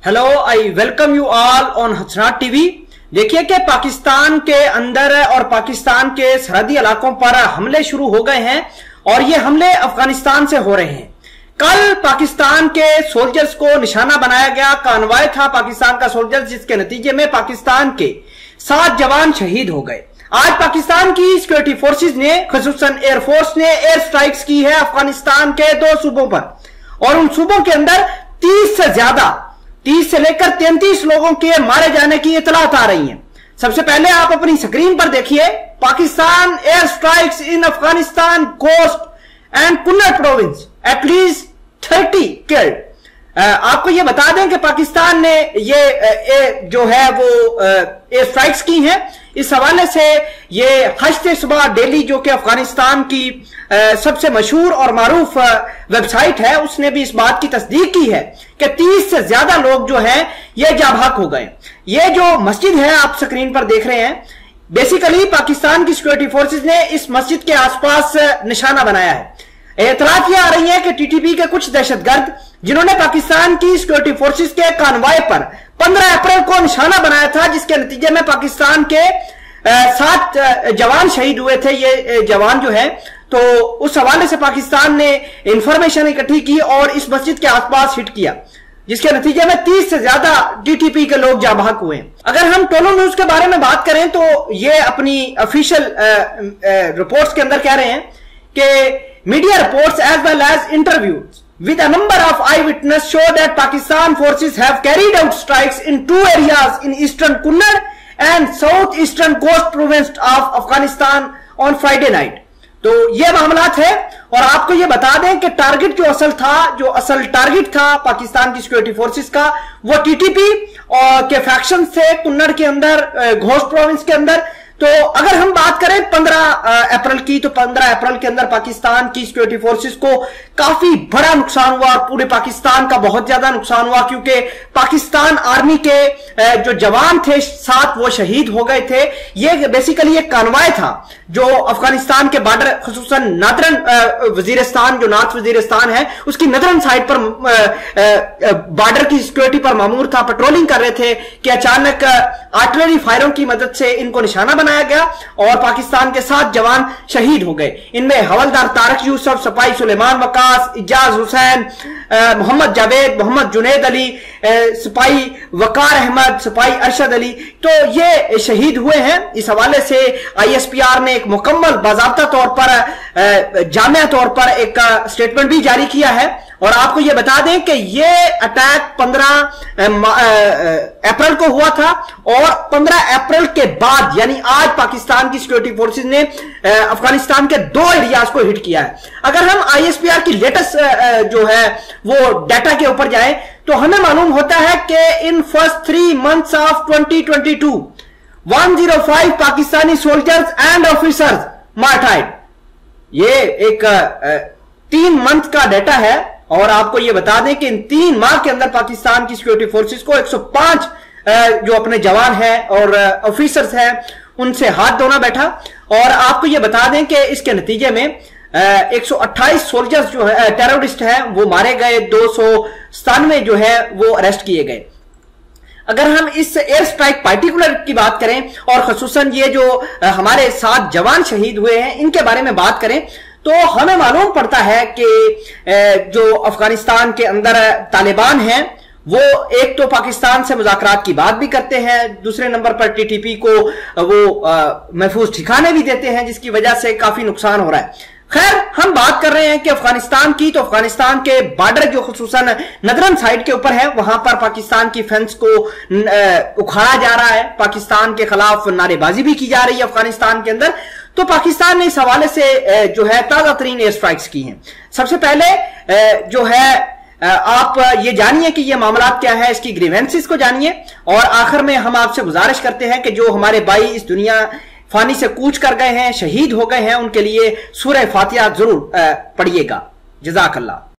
Hello, I welcome you all on Hasnat TV. देखिए कि पाकिस्तान के अंदर और पाकिस्तान के सरहदी इलाकों पर हमले शुरू हो गए हैं और ये हमले अफगानिस्तान से हो रहे हैं। कल पाकिस्तान के सोल्जर्स को निशाना बनाया गया, कॉन्वॉय था पाकिस्तान का सोल्जर्स, जिसके नतीजे में पाकिस्तान के 7 जवान शहीद हो गए। आज पाकिस्तान की सिक्योरिटी फोर्सेस ने, खुसूसन एयरफोर्स ने एयर स्ट्राइक्स की है अफगानिस्तान के 2 सूबों पर और उन सूबों के अंदर 30 से लेकर 33 लोगों के मारे जाने की इतलात आ रही हैं। सबसे पहले आप अपनी स्क्रीन पर देखिए, Pakistan air strikes in Afghanistan Khost and Kunar province, at least 30 killed. आपको ये बता दें कि पाकिस्तान ने ये जो है वो एयर स्ट्राइक्स की हैं। इस हवाले से ये हश्ते सुबह डेली, जो कि अफगानिस्तान की सबसे मशहूर और मारूफ वेबसाइट है, उसने भी इस बात की तस्दीक की है कि 30 से ज्यादा लोग जो हैं ये जाबाक हो गए। ये जो मस्जिद है आप स्क्रीन पर देख रहे हैं, बेसिकली पाकिस्तान की सिक्योरिटी फोर्सेस ने इस मस्जिद के आसपास निशाना बनाया है। इतलात ये आ रही है कि टीटीपी के कुछ दहशतगर्द, जिन्होंने पाकिस्तान की सिक्योरिटी फोर्सेस के कॉन्वॉय पर 15 अप्रैल को निशाना बनाया था, जिसके नतीजे में पाकिस्तान के 7 जवान शहीद हुए थे। ये जवान जो है, तो उस हवाले से पाकिस्तान ने इंफॉर्मेशन इकट्ठी की और इस मस्जिद के आसपास हिट किया, जिसके नतीजे में 30 से ज्यादा टीटीपी के लोग जाबाक हुए। अगर हम टोलो न्यूज के बारे में बात करें तो ये अपनी ऑफिशियल रिपोर्ट्स के अंदर कह रहे हैं कि media reports as well as interviews with a number of eyewitnesses show that Pakistan forces have carried out strikes in 2 areas in eastern Kunar and southeastern coast province of Afghanistan on Friday night। तो ये मामलात है और आपको ये बता दें कि टारगेट जो असल टारगेट था पाकिस्तान की सिक्योरिटी फोर्सेस का, वो टीटीपी और के फैक्शन से कुन्नड़ के अंदर, घोस्ट प्रोविंस के अंदर। तो अगर हम बात करें 15 अप्रैल की, तो 15 अप्रैल के अंदर पाकिस्तान की सिक्योरिटी फोर्सेस को काफी बड़ा नुकसान हुआ, पूरे पाकिस्तान का बहुत ज्यादा नुकसान हुआ, क्योंकि पाकिस्तान आर्मी के जो जवान थे 7 वो शहीद हो गए थे। ये बेसिकली एक कॉन्वॉय था जो अफगानिस्तान के बॉर्डर, खुसूसन नादरन वजीरिस्तान, जो नॉर्थ वजीरिस्तान है, उसकी नदरन साइड पर बॉर्डर की सिक्योरिटी पर मामूर था, पेट्रोलिंग कर रहे थे कि अचानक आर्टिलरी फायरों की मदद से इनको निशाना बनाया गया और पाकिस्तान के 7 जवान शहीद हो गए। इनमें हवलदार तारक यूसुफ, सिपाही सुलेमान वकास, इजाज हुसैन, मोहम्मद जावेद, मोहम्मद जुनेद अली, सिपाही वकार अहमद, सिपाही अरशद अली, तो ये शहीद हुए हैं। इस हवाले से आईएसपीआर ने एक मुकम्मल बाज़ाब्ता तौर पर, जामिया तौर पर एक स्टेटमेंट भी जारी किया है। और आपको ये बता दें कि ये अटैक 15 अप्रैल को हुआ था और 15 अप्रैल के बाद, यानी आज पाकिस्तान की सिक्योरिटी फोर्सेस ने अफगानिस्तान के 2 एरियाज को हिट किया है। अगर हम आईएसपीआर की लेटेस्ट जो है वो डाटा के ऊपर जाएं तो हमें मालूम होता है कि in first 3 months of 2022 105 Pakistani soldiers and officers martyred. ये एक 3 मंथ का डाटा है और आपको ये बता दें कि इन 3 माह के अंदर पाकिस्तान की सिक्योरिटी फोर्सेस को 105 जो अपने जवान हैं और ऑफिसर्स हैं उनसे हाथ धोना बैठा। और आपको ये बता दें कि इसके नतीजे में 128 सोल्जर्स जो है, टेररिस्ट हैं, वो मारे गए, 297 जो है वो अरेस्ट किए गए। अगर हम इस एयर स्ट्राइक पार्टिकुलर की बात करें और खुसूसन ये जो हमारे 7 जवान शहीद हुए हैं इनके बारे में बात करें तो हमें मालूम पड़ता है कि जो अफगानिस्तान के अंदर तालिबान हैं वो एक तो पाकिस्तान से मुज़ाकरात की बात भी करते हैं, दूसरे नंबर पर टीटीपी को वो महफूज ठिकाने भी देते हैं, जिसकी वजह से काफी नुकसान हो रहा है। खैर, हम बात कर रहे हैं कि अफगानिस्तान की, तो अफगानिस्तान के बॉर्डर जो खुसूसन नदरन साइड के ऊपर है, वहां पर पाकिस्तान की फेंस को उखाड़ा जा रहा है, पाकिस्तान के खिलाफ नारेबाजी भी की जा रही है अफगानिस्तान के अंदर। तो पाकिस्तान ने इस हवाले से जो है ताजा तरीन एयर स्ट्राइक्स की हैं। सबसे पहले जो है आप ये जानिए कि ये मामला क्या है, इसकी ग्रीवेंसेस को जानिए और आखिर में हम आपसे गुजारिश करते हैं कि जो हमारे भाई इस दुनिया फानी से कूच कर गए हैं, शहीद हो गए हैं, उनके लिए सूरह फातिहा जरूर पढ़िएगा। जज़ाकल्लाह।